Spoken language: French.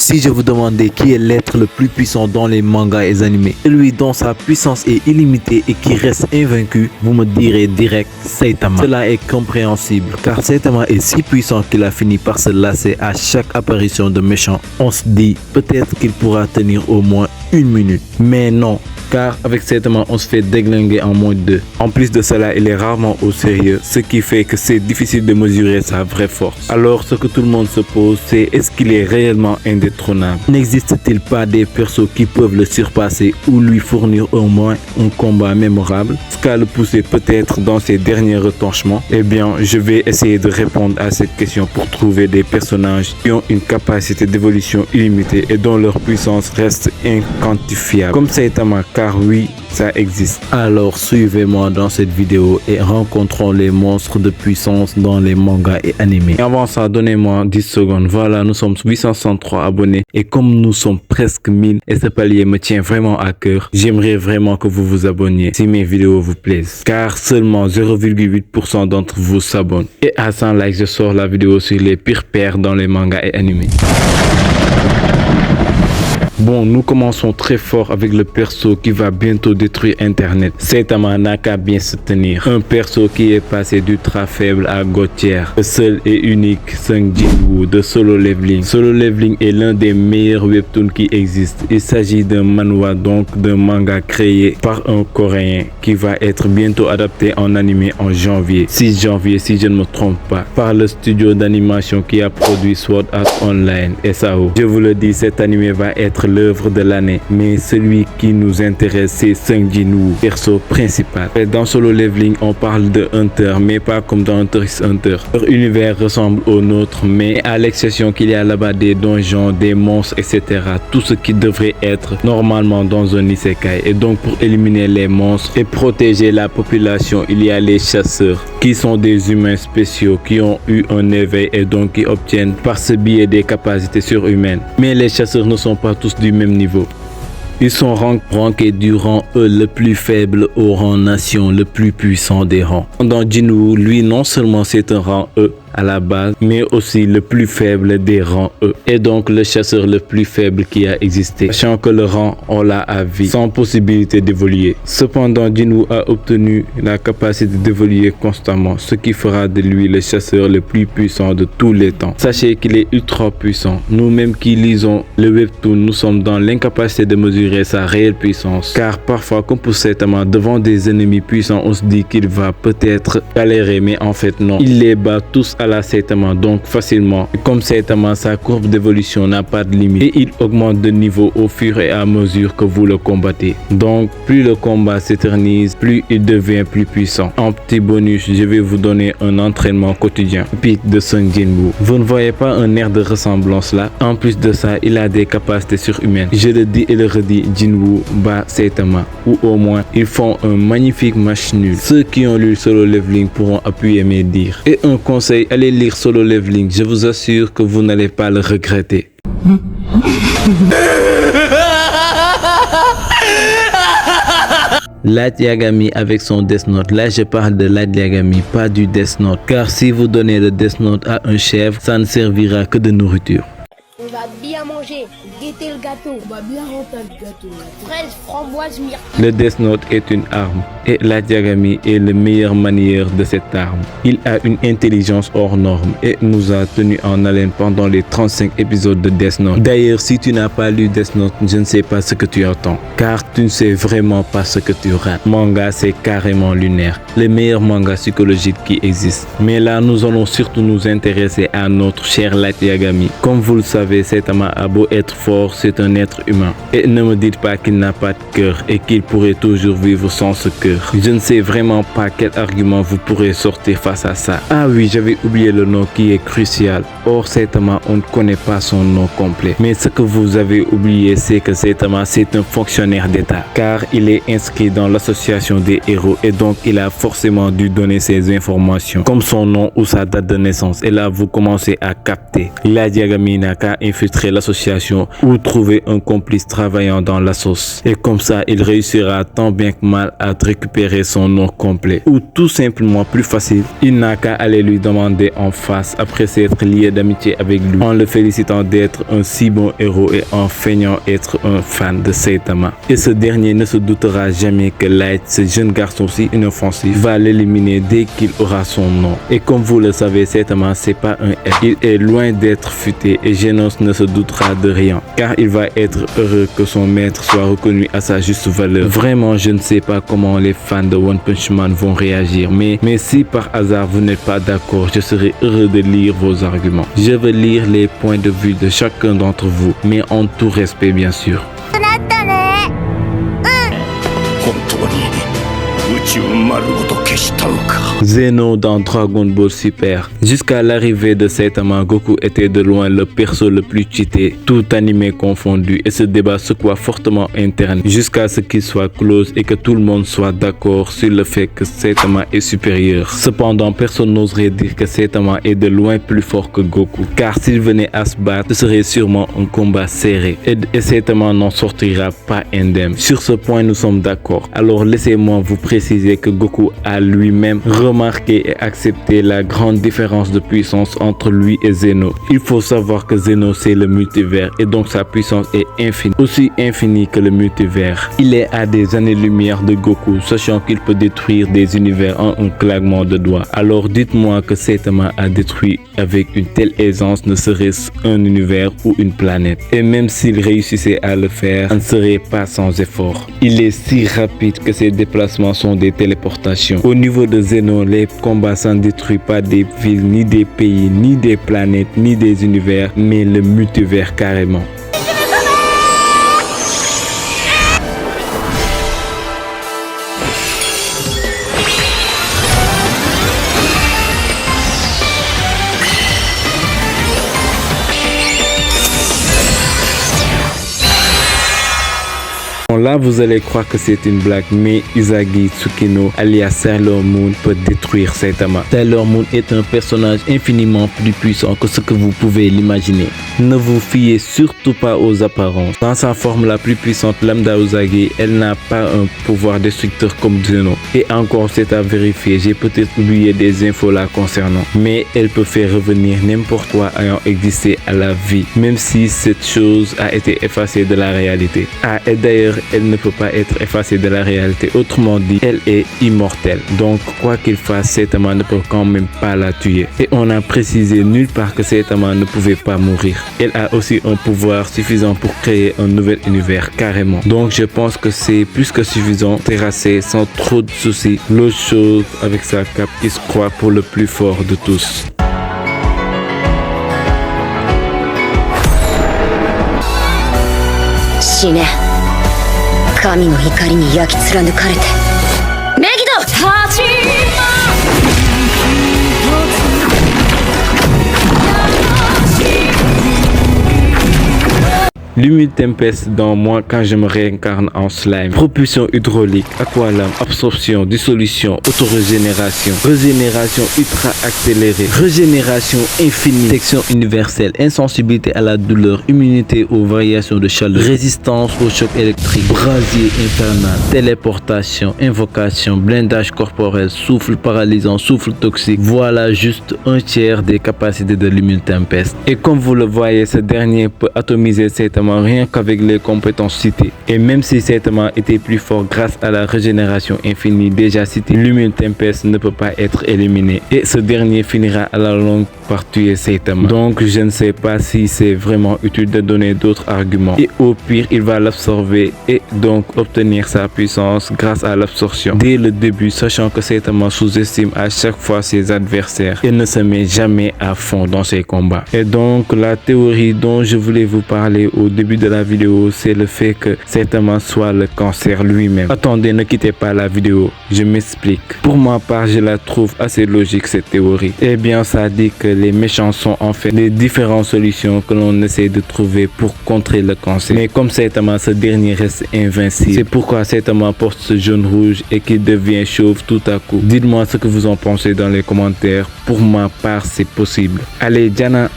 Si je vous demandais qui est l'être le plus puissant dans les mangas et animés, celui dont sa puissance est illimitée et qui reste invaincu, vous me direz direct Saitama. Cela est compréhensible car Saitama est si puissant qu'il a fini par se lasser à chaque apparition de méchant. On se dit peut-être qu'il pourra tenir au moins une minute, mais non. Car avec Saitama on se fait déglinguer en moins de 2. En plus de cela, il est rarement au sérieux, ce qui fait que c'est difficile de mesurer sa vraie force. Alors ce que tout le monde se pose, c'est est-ce qu'il est réellement indétrônable? N'existe-t-il pas des persos qui peuvent le surpasser ou lui fournir au moins un combat mémorable? Ce qu'a le poussé peut-être dans ses derniers retranchements? Eh bien, je vais essayer de répondre à cette question pour trouver des personnages qui ont une capacité d'évolution illimitée et dont leur puissance reste inquantifiable. Comme Saitama, car oui, ça existe. Alors suivez-moi dans cette vidéo et rencontrons les monstres de puissance dans les mangas et animés. Et avant ça, donnez-moi 10 secondes. Voilà, nous sommes 863 abonnés et comme nous sommes presque 1000 et ce palier me tient vraiment à cœur, j'aimerais vraiment que vous vous abonniez si mes vidéos vous plaisent. Car seulement 0,8% d'entre vous s'abonnent. Et à 100 likes, je sors la vidéo sur les pires pères dans les mangas et animés. Bon, nous commençons très fort avec le perso qui va bientôt détruire Internet. Saitama n'a qu'à bien se tenir. Un perso qui est passé d'ultra faible à god tier. Le seul et unique Sung Jin-woo de Solo Leveling. Solo Leveling est l'un des meilleurs webtoons qui existent. Il s'agit d'un manhwa, donc d'un manga créé par un coréen qui va être bientôt adapté en animé en janvier. 6 janvier si je ne me trompe pas. Par le studio d'animation qui a produit Sword Art Online, SAO. Je vous le dis, cet animé va être l'œuvre de l'année, mais celui qui nous intéresse c'est Sung Jin-woo, perso principal. Et dans Solo Leveling on parle de Hunter, mais pas comme dans Hunter x Hunter. Leur univers ressemble au nôtre, mais à l'exception qu'il y a là-bas des donjons, des monstres, etc. Tout ce qui devrait être normalement dans un isekai. Et donc pour éliminer les monstres et protéger la population, il y a les chasseurs qui sont des humains spéciaux qui ont eu un éveil et donc qui obtiennent par ce biais des capacités surhumaines. Mais les chasseurs ne sont pas tous du même niveau. Ils sont rankés du rang E le plus faible au rang nation le plus puissant des rangs. Dans Jin-woo, lui non seulement c'est un rang E à la base, mais aussi le plus faible des rangs E. Et donc le chasseur le plus faible qui a existé. Sachant que le rang, on l'a à vie, sans possibilité d'évoluer. Cependant, Jin-woo a obtenu la capacité d'évoluer constamment, ce qui fera de lui le chasseur le plus puissant de tous les temps. Sachez qu'il est ultra puissant. Nous-mêmes qui lisons le webtoon, nous sommes dans l'incapacité de mesurer sa réelle puissance. Car parfois, comme pour Saitama, devant des ennemis puissants, on se dit qu'il va peut-être galérer, mais en fait non. Il les bat tous à la Saitama, donc facilement. Et comme Saitama, sa courbe d'évolution n'a pas de limite et il augmente de niveau au fur et à mesure que vous le combattez. Donc plus le combat s'éternise, plus il devient plus puissant. En petit bonus, je vais vous donner un entraînement quotidien rapide de Sung Jin-woo. Vous ne voyez pas un air de ressemblance là? En plus de ça, il a des capacités surhumaines. Je le dis et le redis, Jin-woo bat Saitama, ou au moins ils font un magnifique match nul. Ceux qui ont lu Solo Leveling pourront appuyer mes dires. Et un conseil, allez lire Solo Leveling, je vous assure que vous n'allez pas le regretter. Light Yagami avec son Death Note. Là je parle de Light Yagami, pas du Death Note. Car si vous donnez le Death Note à un chef, ça ne servira que de nourriture. On va bien manger, guetter le gâteau. On va bien rentrer le gâteau. Fraise, framboise, myrtille. Le Death Note est une arme et Light Yagami est le meilleur manieur de cette arme. Il a une intelligence hors norme et nous a tenu en haleine pendant les 35 épisodes de Death Note. D'ailleurs, si tu n'as pas lu Death Note, je ne sais pas ce que tu attends. Car tu ne sais vraiment pas ce que tu rates. Manga, c'est carrément lunaire. Le meilleur manga psychologique qui existe. Mais là, nous allons surtout nous intéresser à notre cher Light Yagami. Comme vous le savez, Saitama a beau être fort, c'est un être humain. Et ne me dites pas qu'il n'a pas de cœur et qu'il pourrait toujours vivre sans ce cœur. Je ne sais vraiment pas quel argument vous pourrez sortir face à ça. Ah oui, j'avais oublié le nom qui est crucial. Or, Saitama, on ne connaît pas son nom complet. Mais ce que vous avez oublié, c'est que Saitama, c'est un fonctionnaire d'État. Car il est inscrit dans l'association des héros et donc il a forcément dû donner ses informations, comme son nom ou sa date de naissance. Et là, vous commencez à capter. Light Yagami n'a qu'à infiltrer l'association ou trouver un complice travaillant dans la sauce. Et comme ça, il réussira tant bien que mal à récupérer son nom complet. Ou tout simplement plus facile, il n'a qu'à aller lui demander en face après s'être lié d'amitié avec lui, en le félicitant d'être un si bon héros et en feignant être un fan de Saitama. Et ce dernier ne se doutera jamais que Light, ce jeune garçon si inoffensif, va l'éliminer dès qu'il aura son nom. Et comme vous le savez, Saitama c'est pas un F. Il est loin d'être futé et Genos ne se doutera de rien, car il va être heureux que son maître soit reconnu à sa juste valeur. Vraiment, je ne sais pas comment les fans de One Punch Man vont réagir, mais si par hasard vous n'êtes pas d'accord, je serai heureux de lire vos arguments. Je veux lire les points de vue de chacun d'entre vous, mais en tout respect bien sûr. Zeno dans Dragon Ball Super. Jusqu'à l'arrivée de Saitama, Goku était de loin le perso le plus cheaté, tout animé confondu, et ce débat secoua fortement interne jusqu'à ce qu'il soit close et que tout le monde soit d'accord sur le fait que Saitama est supérieur. Cependant, personne n'oserait dire que Saitama est de loin plus fort que Goku, car s'il venait à se battre, ce serait sûrement un combat serré et Saitama n'en sortira pas indemne. Sur ce point, nous sommes d'accord. Alors laissez-moi vous préciser que Goku a lui-même remarqué et accepté la grande différence de puissance entre lui et Zeno. Il faut savoir que Zeno c'est le multivers et donc sa puissance est infinie, aussi infinie que le multivers. Il est à des années-lumière de Goku, sachant qu'il peut détruire des univers en un claquement de doigts. Alors dites-moi que Saitama a détruit avec une telle aisance ne serait-ce un univers ou une planète. Et même s'il réussissait à le faire, ça ne serait pas sans effort. Il est si rapide que ses déplacements sont des téléportations. Au niveau de Zeno, les combats ne détruisent pas des villes, ni des pays, ni des planètes, ni des univers, mais le multivers carrément. Là, vous allez croire que c'est une blague, mais Izagi Tsukino, alias Sailor Moon, peut détruire Saitama. Sailor Moon est un personnage infiniment plus puissant que ce que vous pouvez l'imaginer. Ne vous fiez surtout pas aux apparences. Dans sa forme la plus puissante, Lambda Uzagi, elle n'a pas un pouvoir destructeur comme Zeno. Et encore, c'est à vérifier. J'ai peut-être oublié des infos là concernant. Mais elle peut faire revenir n'importe quoi ayant existé à la vie, même si cette chose a été effacée de la réalité. Ah, et d'ailleurs, elle ne peut pas être effacée de la réalité. Autrement dit, elle est immortelle. Donc, quoi qu'il fasse, Saitama ne peut quand même pas la tuer. Et on a précisé nulle part que Saitama ne pouvait pas mourir. Elle a aussi un pouvoir suffisant pour créer un nouvel univers carrément. Donc, je pense que c'est plus que suffisant, terrassé sans trop de soucis. L'autre chose avec sa cape qui se croit pour le plus fort de tous. 死ね神の怒りに焼き貫かれてメギド立ち L'humide tempête dans moi quand je me réincarne en slime. Propulsion hydraulique, aqualame, absorption, dissolution, autorégénération, régénération ultra accélérée, régénération infinie, section universelle, insensibilité à la douleur, immunité aux variations de chaleur, résistance au choc électrique, brasier infernal, téléportation, invocation, blindage corporel, souffle paralysant, souffle toxique. Voilà juste un tiers des capacités de l'humide tempête. Et comme vous le voyez, ce dernier peut atomiser Saitama rien qu'avec les compétences citées. Et même si Saitama était plus fort grâce à la régénération infinie déjà citée, l'humide tempête ne peut pas être éliminé. Et ce dernier finira à la longue par tuer Saitama. Donc je ne sais pas si c'est vraiment utile de donner d'autres arguments. Et au pire, il va l'absorber et donc obtenir sa puissance grâce à l'absorption. Dès le début, sachant que Saitama sous-estime à chaque fois ses adversaires et ne se met jamais à fond dans ses combats. Et donc la théorie dont je voulais vous parler au début de la vidéo, c'est le fait que Saitama soit le cancer lui-même. Attendez, ne quittez pas la vidéo, je m'explique. Pour ma part, je la trouve assez logique cette théorie. Eh bien, ça dit que les méchants sont en fait les différentes solutions que l'on essaie de trouver pour contrer le cancer. Mais comme Saitama, ce dernier reste invincible. C'est pourquoi Saitama porte ce jaune rouge et qu'il devient chauve tout à coup. Dites-moi ce que vous en pensez dans les commentaires. Pour ma part, c'est possible. Allez, Diana.